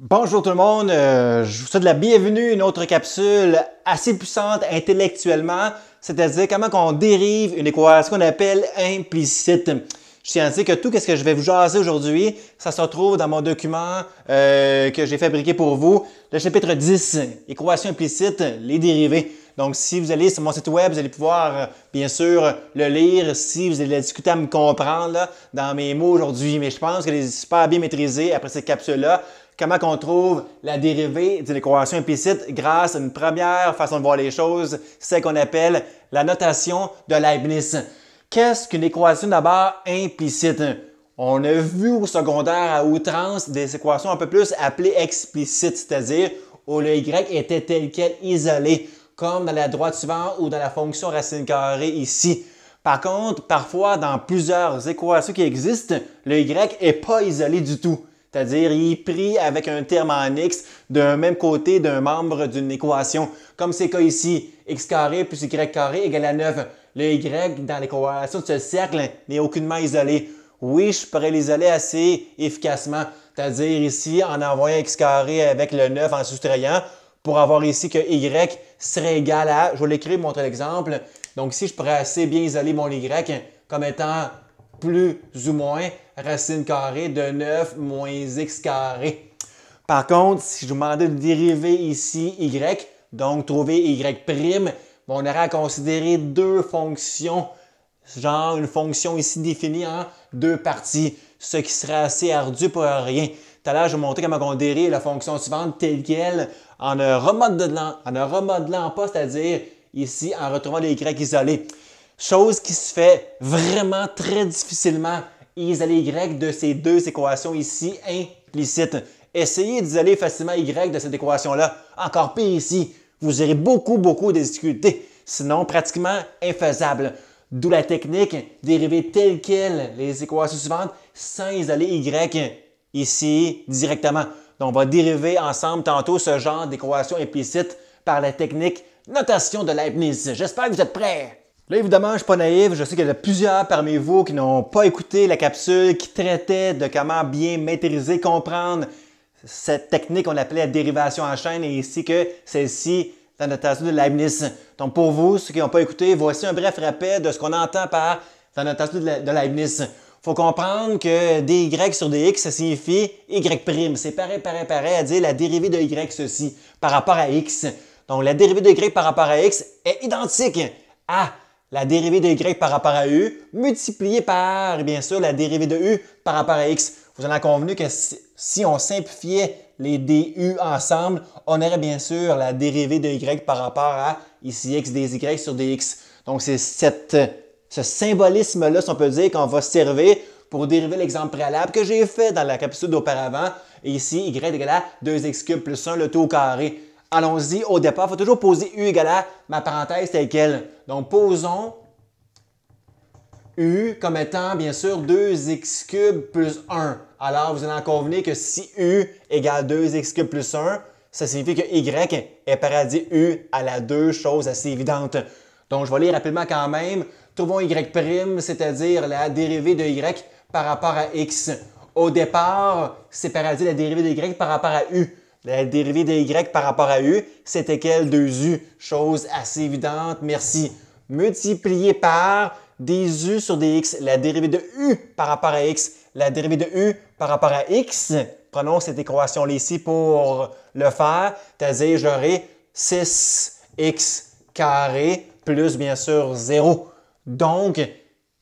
Bonjour tout le monde, je vous souhaite la bienvenue à une autre capsule assez puissante intellectuellement, c'est-à-dire comment on dérive une équation qu'on appelle implicite. Je tiens à dire que tout ce que je vais vous jaser aujourd'hui, ça se retrouve dans mon document que j'ai fabriqué pour vous, le chapitre 10, équation implicite, les dérivées. Donc, si vous allez sur mon site web, vous allez pouvoir, bien sûr, le lire si vous avez de la difficulté à me comprendre là, dans mes mots aujourd'hui. Mais je pense qu'elle est super bien maîtrisée après cette capsule-là. Comment on trouve la dérivée d'une équation implicite grâce à une première façon de voir les choses, c'est qu'on appelle la notation de Leibniz. Qu'est-ce qu'une équation d'abord implicite? On a vu au secondaire à outrance des équations un peu plus appelées explicites, c'est-à-dire où le y était tel quel isolé, comme dans la droite suivante ou dans la fonction racine carrée ici. Par contre, parfois dans plusieurs équations qui existent, le y n'est pas isolé du tout. C'est-à-dire, il est pris avec un terme en x d'un même côté d'un membre d'une équation. Comme c'est le cas ici, x carré plus y carré égale à 9. Le y dans l'équation de ce cercle n'est aucunement isolé. Oui, je pourrais l'isoler assez efficacement. C'est-à-dire ici, en envoyant x carré avec le 9 en soustrayant, pour avoir ici que y serait égal à, je vais l'écrire pour montrer l'exemple. Donc ici, je pourrais assez bien isoler mon y comme étant plus ou moins racine carrée de 9 moins x carré. Par contre, si je vous demandais de dériver ici y, donc trouver y', on aurait à considérer deux fonctions, genre une fonction ici définie en deux parties, ce qui serait assez ardu pour rien. Tout à l'heure, je vais vous montrer comment on dérive la fonction suivante telle qu'elle en ne remodelant pas, c'est-à-dire ici en retrouvant les y isolés. Chose qui se fait vraiment très difficilement, isoler y de ces deux équations ici implicites. Essayez d'isoler facilement y de cette équation-là. Encore pire ici, vous aurez beaucoup de difficultés, sinon pratiquement infaisable. D'où la technique, dériver telle quelle les équations suivantes sans isoler y ici directement. Donc, on va dériver ensemble tantôt ce genre d'équation implicite par la technique notation de Leibniz. J'espère que vous êtes prêts! Là, évidemment, je ne suis pas naïf. Je sais qu'il y en a plusieurs parmi vous qui n'ont pas écouté la capsule qui traitait de comment bien maîtriser, comprendre cette technique qu'on appelait la dérivation en chaîne et ici que celle-ci, la notation de Leibniz. Donc, pour vous, ceux qui n'ont pas écouté, voici un bref rappel de ce qu'on entend par la notation de Leibniz. Il faut comprendre que dy sur dx, ça signifie y'. C'est pareil à dire la dérivée de y ceci par rapport à x. Donc, la dérivée de y par rapport à x est identique à la dérivée de y par rapport à u multipliée par, bien sûr, la dérivée de u par rapport à x. Vous en avez convenu que si on simplifiait les du ensemble, on aurait bien sûr la dérivée de y par rapport à ici x dy sur dx. Donc, c'est ce symbolisme-là, si on peut dire, qu'on va servir pour dériver l'exemple préalable que j'ai fait dans la capsule d'auparavant. Et ici, y égale à 2x³ plus 1, le tout au carré. Allons-y, au départ, il faut toujours poser u égale à ma parenthèse telle quelle. Donc, posons u comme étant, bien sûr, 2x³ plus 1. Alors, vous allez en convenir que si u égale 2x³ plus 1, ça signifie que y est pareil à dire u à la 2, chose assez évidente. Donc, je vais lire rapidement quand même. Trouvons y', c'est-à-dire la dérivée de y par rapport à x. Au départ, c'est pareil à dire la dérivée de y par rapport à u. La dérivée de y par rapport à u, c'était quelle 2u? Chose assez évidente, merci. Multiplié par des u sur dx, la dérivée de u par rapport à x, la dérivée de u par rapport à x. Prenons cette équation-là ici pour le faire, c'est-à-dire j'aurai 6x carré plus bien sûr 0. Donc,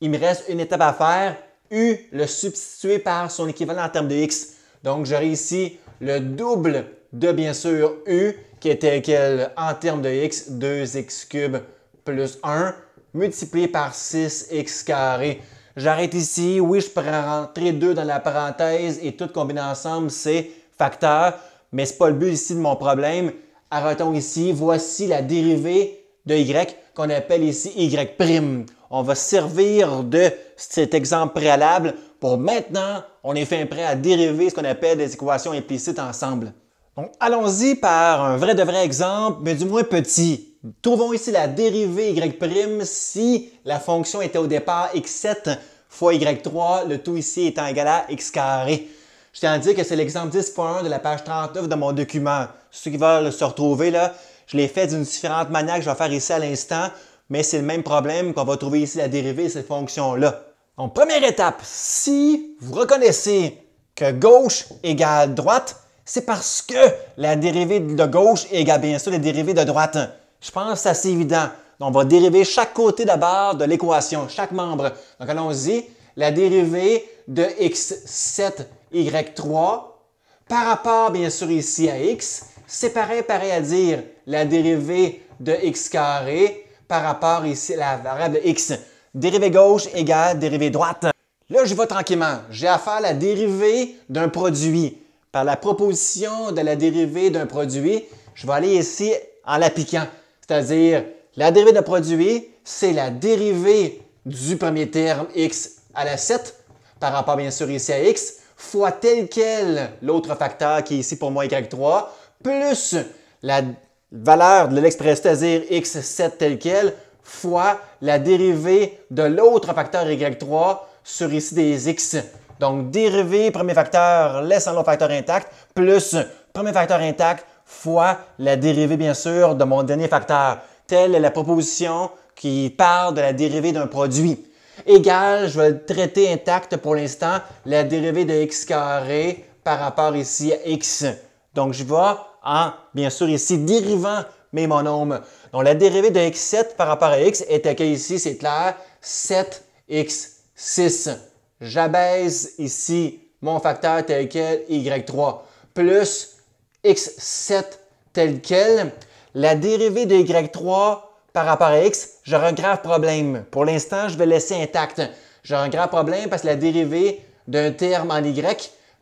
il me reste une étape à faire, u le substituer par son équivalent en termes de x. Donc, j'aurai ici le double de, bien sûr, u, qui était quel en termes de x, 2x³ plus 1, multiplié par 6x carré. J'arrête ici. Oui, je pourrais rentrer 2 dans la parenthèse et tout combiner ensemble, c'est facteur. Mais ce n'est pas le but ici de mon problème. Arrêtons ici. Voici la dérivée de y qu'on appelle ici y'. On va servir de cet exemple préalable pour maintenant, on est fin prêt à dériver ce qu'on appelle des équations implicites ensemble. Donc, allons-y par un vrai de vrai exemple, mais du moins petit. Trouvons ici la dérivée y' si la fonction était au départ x7 fois y3, le tout ici étant égal à x carré. Je tiens à dire que c'est l'exemple 10.1 de la page 39 de mon document. Ceux qui veulent se retrouver là, je l'ai fait d'une différente manière que je vais faire ici à l'instant, mais c'est le même problème qu'on va trouver ici la dérivée de cette fonction-là. Donc, première étape, si vous reconnaissez que gauche égale droite, c'est parce que la dérivée de gauche égale bien sûr la dérivée de droite. Je pense que c'est assez évident. Donc, on va dériver chaque côté d'abord de l'équation, chaque membre. Donc, allons-y. La dérivée de x7y3 par rapport, bien sûr, ici à x, c'est pareil à dire la dérivée de x carré par rapport ici à la variable x. Dérivée gauche égale dérivée droite. Là, je vais tranquillement. J'ai à faire la dérivée d'un produit. Par la proposition de la dérivée d'un produit, je vais aller ici en l'appliquant. C'est-à-dire, la dérivée d'un produit, c'est la dérivée du premier terme x à la 7 par rapport bien sûr ici à x fois tel quel l'autre facteur qui est ici pour moi y3 plus la valeur de l'expression, c'est-à-dire x7 tel quel fois la dérivée de l'autre facteur y3 sur ici des x. Donc, dérivée premier facteur laissant l'autre facteur intact plus premier facteur intact fois la dérivée, bien sûr, de mon dernier facteur. Telle est la proposition qui parle de la dérivée d'un produit. Égal, je vais le traiter intact pour l'instant, la dérivée de x carré par rapport ici à x. Donc, je vais en, bien sûr, ici, dérivant mes monomes. Donc, la dérivée de x7 par rapport à x est écrite ici, c'est clair, 7x6. J'abaisse ici mon facteur tel quel y3 plus x7 tel quel. La dérivée de y3 par rapport à x, j'aurai un grave problème. Pour l'instant, je vais laisser intact. J'aurai un grave problème parce que la dérivée d'un terme en y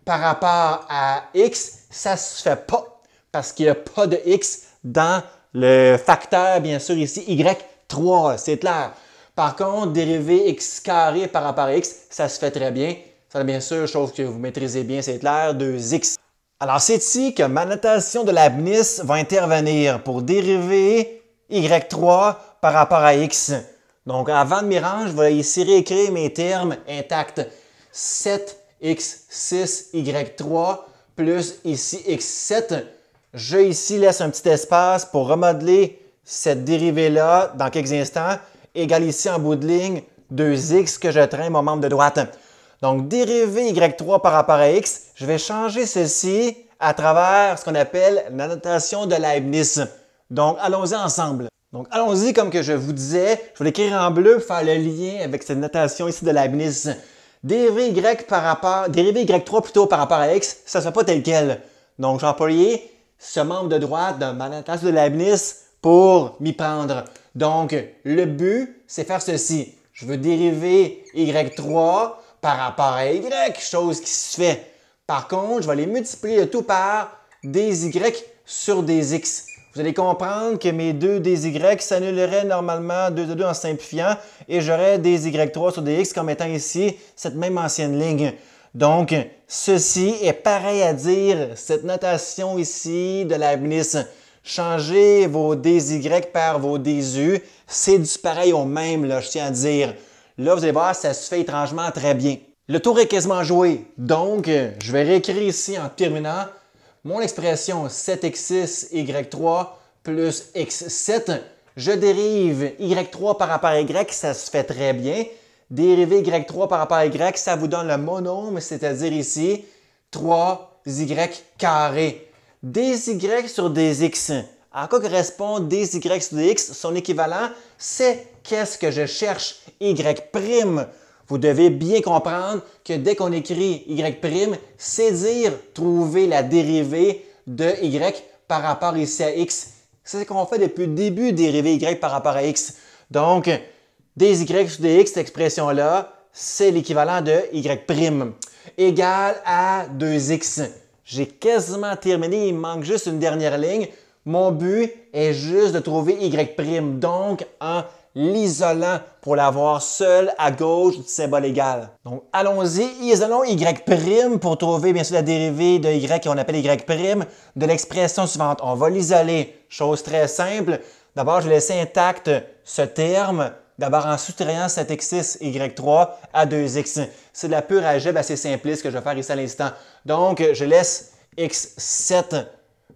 par rapport à x, ça ne se fait pas parce qu'il n'y a pas de x dans le facteur, bien sûr, ici, y3, c'est clair. Par contre, dériver x carré par rapport à x, ça se fait très bien. Ça, bien sûr, chose que vous maîtrisez bien, c'est clair, 2x. Alors, c'est ici que ma notation de Leibniz va intervenir pour dériver y3 par rapport à x. Donc, avant de m'y rendre, je vais ici réécrire mes termes intacts. 7x6y3 plus ici x7. Je ici laisse un petit espace pour remodeler cette dérivée-là dans quelques instants. Égale ici en bout de ligne 2x que je traîne mon membre de droite. Donc, dériver y3 par rapport à x, je vais changer ceci à travers ce qu'on appelle la notation de Leibniz. Donc, allons-y ensemble. Donc, allons-y comme que je vous disais, je vais l'écrire en bleu pour faire le lien avec cette notation ici de Leibniz. Dériver y3 plutôt par rapport à x, ça ne se fait pas tel quel. Donc, j'ai employé ce membre de droite de ma notation de Leibniz pour m'y prendre. Donc, le but, c'est faire ceci. Je veux dériver y3 par rapport à y, chose qui se fait. Par contre, je vais les multiplier le tout par des y sur des x. Vous allez comprendre que mes deux dy s'annuleraient normalement 2 de 2 en simplifiant et j'aurais des y3 sur des x comme étant ici cette même ancienne ligne. Donc, ceci est pareil à dire cette notation ici de Leibniz. Changez vos dy par vos du, c'est du pareil au même, là, je tiens à dire. Là, vous allez voir, ça se fait étrangement très bien. Le tour est quasiment joué, donc je vais réécrire ici en terminant mon expression 7x6 y3 plus x7. Je dérive y3 par rapport à y, ça se fait très bien. Dériver y3 par rapport à y, ça vous donne le monôme, c'est-à-dire ici 3y carré. Des y sur des x. À quoi correspond des y sur des x? Son équivalent, c'est qu'est-ce que je cherche? Y'. Vous devez bien comprendre que dès qu'on écrit y', c'est dire trouver la dérivée de y par rapport ici à x. C'est ce qu'on fait depuis le début, dériver y par rapport à x. Donc, des y sur des x, cette expression-là, c'est l'équivalent de y' égal à 2x. J'ai quasiment terminé, il me manque juste une dernière ligne. Mon but est juste de trouver y', donc en l'isolant pour l'avoir seul à gauche du symbole égal. Donc, allons-y, isolons y' pour trouver bien sûr la dérivée de y qu'on appelle y' de l'expression suivante. On va l'isoler, chose très simple. D'abord, je vais laisser intact ce terme D'abord, en soustrayant cet x6, y3 à 2x. C'est de la pure algèbre assez simpliste que je vais faire ici à l'instant. Donc, je laisse x7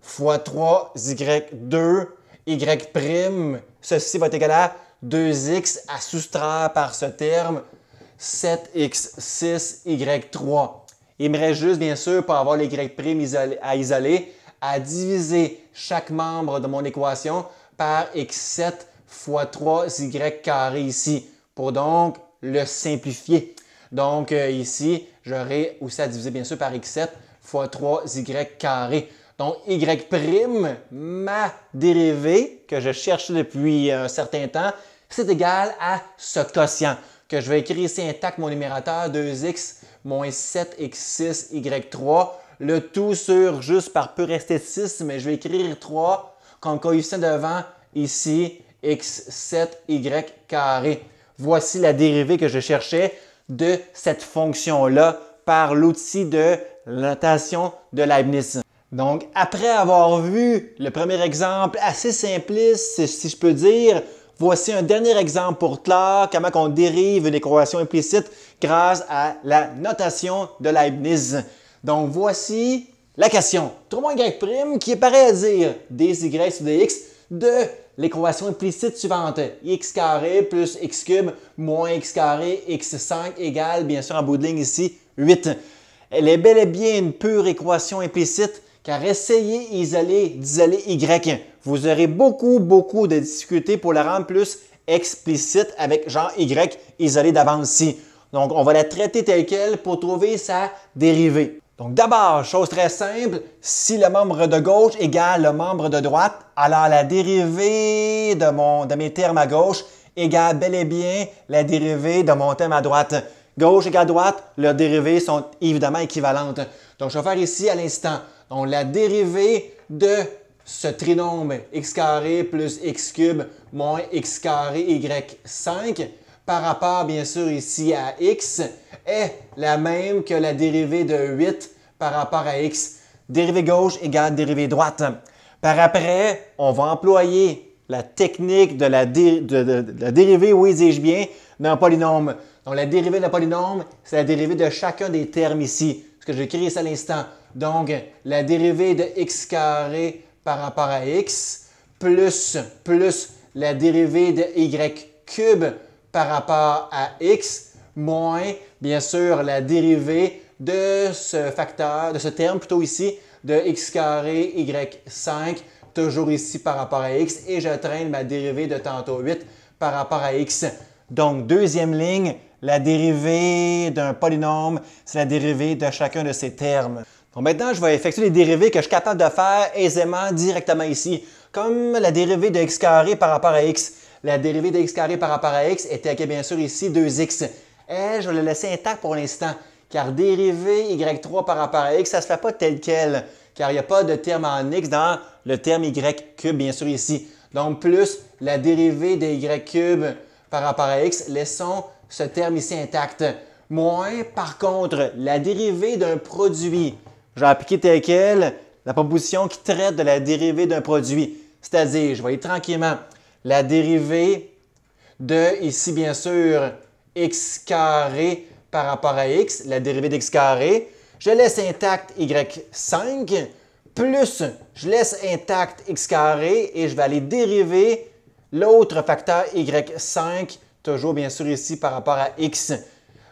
fois 3, y2, y'. Ceci va être égal à 2x à soustraire par ce terme, 7x6, y3. Il me reste juste, bien sûr, pour avoir les y' à isoler, à diviser chaque membre de mon équation par x7 fois 3y carré ici, pour donc le simplifier. Donc ici, j'aurai aussi à diviser bien sûr par x7 fois 3y carré. Donc y', ma dérivée que je cherche depuis un certain temps, c'est égal à ce quotient que je vais écrire ici intact mon numérateur 2x moins 7x6 y3. Le tout sur, juste par pur esthétisme, mais je vais écrire 3 comme coefficient devant ici x7y carré. Voici la dérivée que je cherchais de cette fonction-là par l'outil de notation de Leibniz. Donc, après avoir vu le premier exemple assez simpliste, si je peux dire, voici un dernier exemple pour clore comment on dérive une équation implicite grâce à la notation de Leibniz. Donc, voici la question. Trouve-moi un y' qui est pareil à dire dy sur dx de l'équation implicite suivante. X carré plus x cube moins x carré x5 égale, bien sûr en bout de ligne ici, 8. Elle est bel et bien une pure équation implicite car essayez d'isoler y. Vous aurez beaucoup de difficultés pour la rendre plus explicite avec genre y isolé d'avance ici. Donc, on va la traiter telle quelle pour trouver sa dérivée. Donc, d'abord, chose très simple, si le membre de gauche égale le membre de droite, alors la dérivée de mes termes à gauche égale bel et bien la dérivée de mon terme à droite. Gauche égale droite, leurs dérivées sont évidemment équivalentes. Donc, je vais faire ici à l'instant. Donc, la dérivée de ce trinôme x carré plus x cube moins x carré y5 par rapport, bien sûr, ici à x est la même que la dérivée de 8 par rapport à x. Dérivée gauche égale dérivée droite. Par après, on va employer la technique de la dérivée, oui, dis-je bien, d'un polynôme. Donc, la dérivée d'un polynôme, c'est la dérivée de chacun des termes ici, ce que j'ai écrit ici à l'instant. Donc, la dérivée de x carré par rapport à x plus la dérivée de y cube par rapport à x moins, bien sûr, la dérivée de ce facteur, de ce terme plutôt ici, de x carré y5, toujours ici par rapport à x, et je traîne ma dérivée de tantôt 8 par rapport à x. Donc, deuxième ligne, la dérivée d'un polynôme, c'est la dérivée de chacun de ces termes. Donc maintenant, je vais effectuer les dérivées que je suis capable de faire aisément directement ici, comme la dérivée de x carré par rapport à x. La dérivée de x carré par rapport à x était bien sûr ici 2x. Et je vais le laisser intact pour l'instant, car dériver y3 par rapport à x, ça ne se fait pas tel quel, car il n'y a pas de terme en x dans le terme y cube, bien sûr ici. Donc plus la dérivée de y cube par rapport à x, laissons ce terme ici intact. Moins, par contre, la dérivée d'un produit. Je vais appliquer tel quel la proposition qui traite de la dérivée d'un produit. C'est-à-dire, je vais aller tranquillement, la dérivée de, ici bien sûr, x carré par rapport à x, la dérivée d'x carré. Je laisse intact y5, plus je laisse intact x carré et je vais aller dériver l'autre facteur y5, toujours bien sûr ici par rapport à x.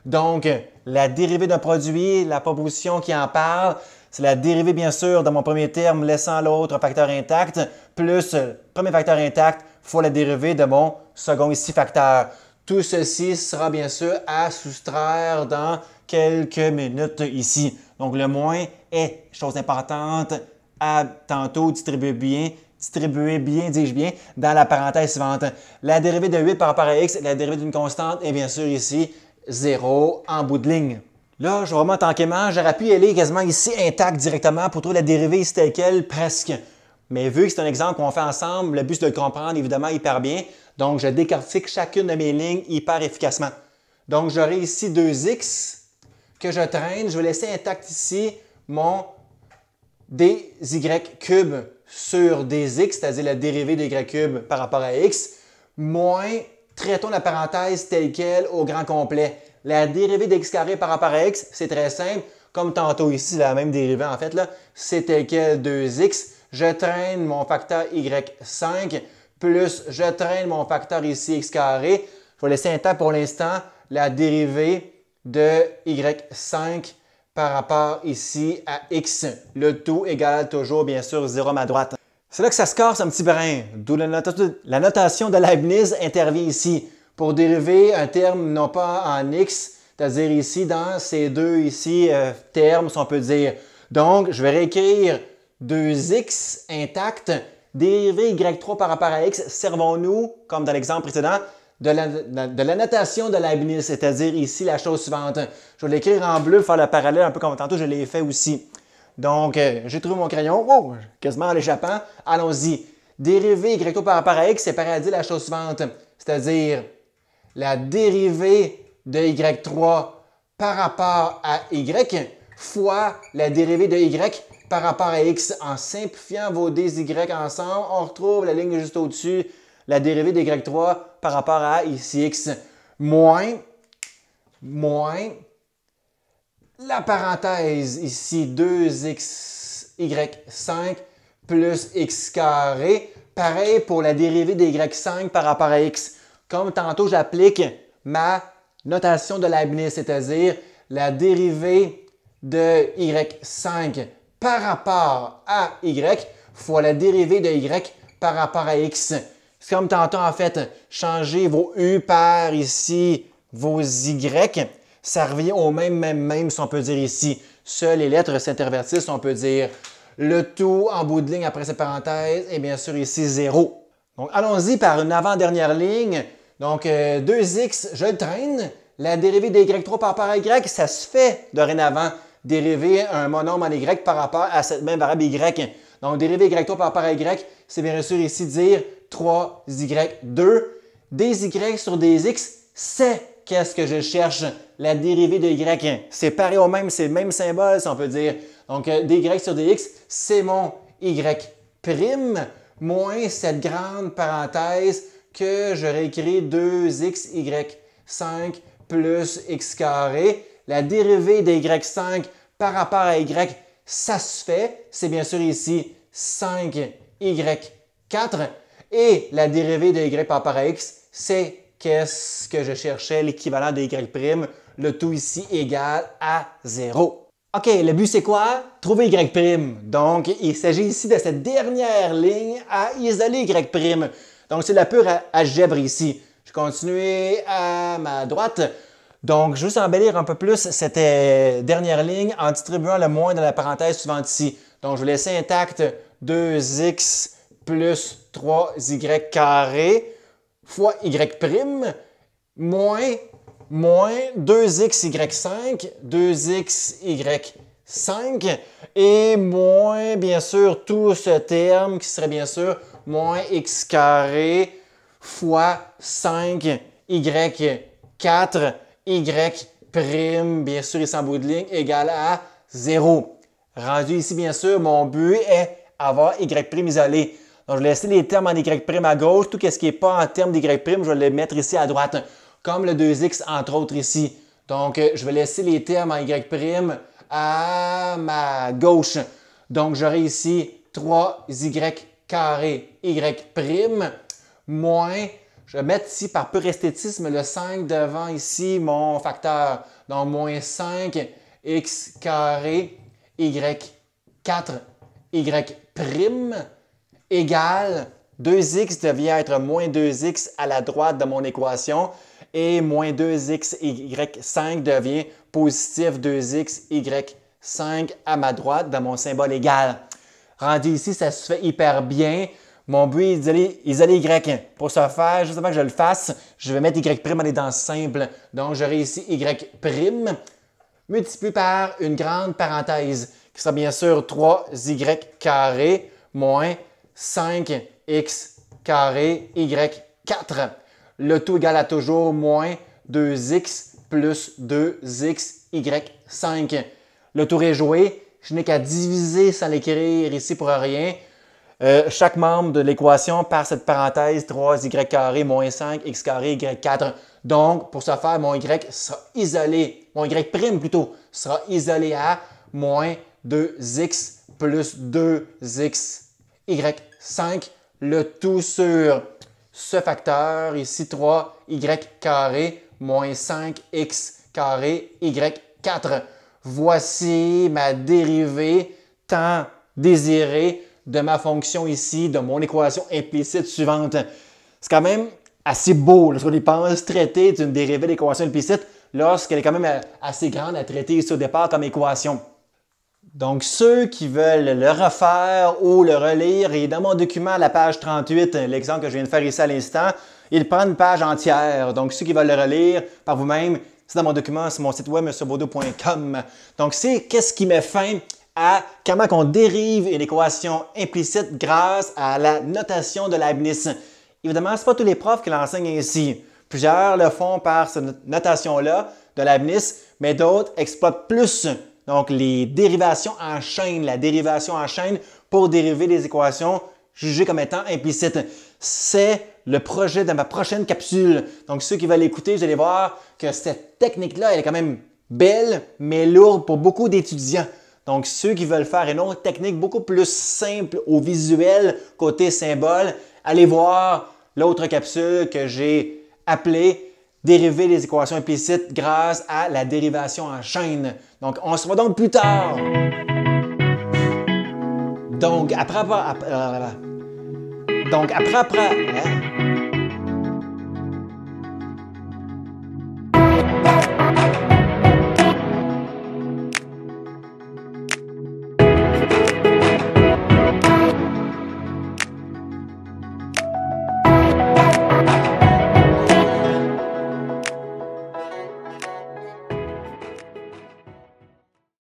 Donc, la dérivée d'un produit, la proposition qui en parle, c'est la dérivée, bien sûr, de mon premier terme, laissant l'autre facteur intact, plus le premier facteur intact fois la dérivée de mon second ici facteur. Tout ceci sera bien sûr à soustraire dans quelques minutes ici. Donc, le moins est, chose importante, à tantôt distribuer bien, dis-je bien, dans la parenthèse suivante. La dérivée de 8 par rapport à x, la dérivée d'une constante est bien sûr ici 0 en bout de ligne. Là, je vais vraiment tranquillement, j'aurais pu y aller quasiment ici intact directement pour trouver la dérivée ici telle quelle, presque. Mais vu que c'est un exemple qu'on fait ensemble, le but c'est de le comprendre évidemment hyper bien. Donc, je décortique chacune de mes lignes hyper efficacement. Donc, j'aurai ici 2x que je traîne. Je vais laisser intact ici mon dy cube sur dx, c'est-à-dire la dérivée de y cube par rapport à x, moins traitons la parenthèse telle quelle au grand complet. La dérivée de x carré par rapport à x, c'est très simple. Comme tantôt ici, la même dérivée en fait, c'est tel quel 2x. Je traîne mon facteur y5 plus je traîne mon facteur ici x carré. Je vais laisser intact pour l'instant la dérivée de y5 par rapport ici à x. Le tout égale toujours bien sûr 0 à ma droite. C'est là que ça se casse un petit brin, d'où la notation de Leibniz intervient ici pour dériver un terme non pas en x, c'est-à-dire ici dans ces deux ici termes, si on peut dire. Donc, je vais réécrire 2x intact, dériver y3 par rapport à x. Servons-nous, comme dans l'exemple précédent, de la notation de Leibniz, c'est-à-dire ici la chose suivante. Je vais l'écrire en bleu pour faire le parallèle un peu comme tantôt je l'ai fait aussi. Donc, j'ai trouvé mon crayon. Oh, quasiment en l'échappant. Allons-y. Dériver y3 par rapport à x, c'est pareil à dire la chose suivante, c'est-à-dire la dérivée de y3 par rapport à y fois la dérivée de y par rapport à x. En simplifiant vos dy ensemble, on retrouve la ligne juste au-dessus, la dérivée de y3 par rapport à ici x, moins la parenthèse ici 2xy5 plus x carré. Pareil pour la dérivée de y5 par rapport à x. Comme tantôt, j'applique ma notation de Leibniz, c'est-à-dire la dérivée de y5 par rapport à y fois la dérivée de y par rapport à x. C'est comme tantôt, en fait, changer vos u par ici vos y. Ça revient au même, si on peut dire ici. Seules les lettres s'intervertissent, on peut dire. Le tout en bout de ligne après cette parenthèse et bien sûr ici 0. Donc, allons-y par une avant-dernière ligne. Donc, 2x, je le traîne. La dérivée de y3 par rapport à y, ça se fait dorénavant. Dériver un monombre en y par rapport à cette même variable y. Donc, dériver y3 par rapport à y, c'est bien sûr ici dire 3y2. Dy sur dx, c'est qu'est-ce que je cherche? La dérivée de y. C'est pareil au même, c'est le même symbole, si on peut dire. Donc, dy sur dx, c'est mon y' moins cette grande parenthèse que je réécris 2xy5 plus x carré. La dérivée de y5 par rapport à y, ça se fait. C'est bien sûr ici 5y4. Et la dérivée de y par rapport à x, c'est qu'est-ce que je cherchais, l'équivalent de y', le tout ici égal à 0. OK, le but c'est quoi? Trouver y'. Donc, il s'agit ici de cette dernière ligne à isoler y'. Donc, c'est de la pure algèbre ici. Je continue à ma droite. Donc, je vais juste embellir un peu plus cette dernière ligne en distribuant le moins dans la parenthèse suivante ici. Donc, je vais laisser intact 2x plus 3y carré fois y' moins 2xy5, 2xy5 et moins, bien sûr, tout ce terme qui serait bien sûr moins x carré fois 5y4 y', bien sûr, ici en bout de ligne, égale à 0. Rendu ici, bien sûr, mon but est avoir y' isolé. Donc, je vais laisser les termes en y' à gauche. Tout ce qui n'est pas en termes d'y', je vais les mettre ici à droite, comme le 2x, entre autres, ici. Donc, je vais laisser les termes en y' à ma gauche. Donc, j'aurai ici 3y carré y' moins, je vais mettre ici par pur esthétisme le 5 devant ici mon facteur. Donc, moins 5x carré y4 y' égale 2x devient être moins 2x à la droite de mon équation et moins 2xy5 devient positif 2xy5 à ma droite de mon symbole égal. Rendu ici, ça se fait hyper bien. Mon but est d'isoler y. Pour ce faire, juste avant que je le fasse, je vais mettre y' en étant simple. Donc, j'aurai ici y' multiplié par une grande parenthèse qui sera bien sûr 3y carré moins 5x carré y4. Le tout égal à toujours moins 2x plus 2xy5. Le tour est joué. Je n'ai qu'à diviser sans l'écrire ici pour rien. chaque membre de l'équation par cette parenthèse 3y carré moins 5x carré y4. Donc, pour ce faire, mon y sera isolé, mon y prime plutôt, sera isolé à moins 2x plus 2x y5, le tout sur ce facteur, ici 3y carré moins 5x carré y4. Voici ma dérivée tant désirée de ma fonction ici, de mon équation implicite suivante. C'est quand même assez beau lorsqu'on y pense, traiter d'une dérivée d'équation implicite lorsqu'elle est quand même assez grande à traiter ici au départ comme équation. Donc, ceux qui veulent le refaire ou le relire, et dans mon document à la page 38, l'exemple que je viens de faire ici à l'instant, il prend une page entière. Donc, ceux qui veulent le relire par vous-même, c'est dans mon document, c'est mon site web, monsieurbaudot.com. Donc, c'est qu'est-ce qui met fin à comment on dérive une équation implicite grâce à la notation de Leibniz. Évidemment, ce n'est pas tous les profs qui l'enseignent ainsi. Plusieurs le font par cette notation-là de Leibniz, mais d'autres exploitent plus donc les dérivations en chaîne, la dérivation en chaîne pour dériver des équations jugées comme étant implicites. C'est le projet de ma prochaine capsule. Donc, ceux qui veulent l'écouter, vous allez voir que cette technique-là, elle est quand même belle, mais lourde pour beaucoup d'étudiants. Donc, ceux qui veulent faire une autre technique beaucoup plus simple au visuel, côté symbole, allez voir l'autre capsule que j'ai appelée dériver les équations implicites grâce à la dérivation en chaîne. Donc, on se voit donc plus tard. Donc, après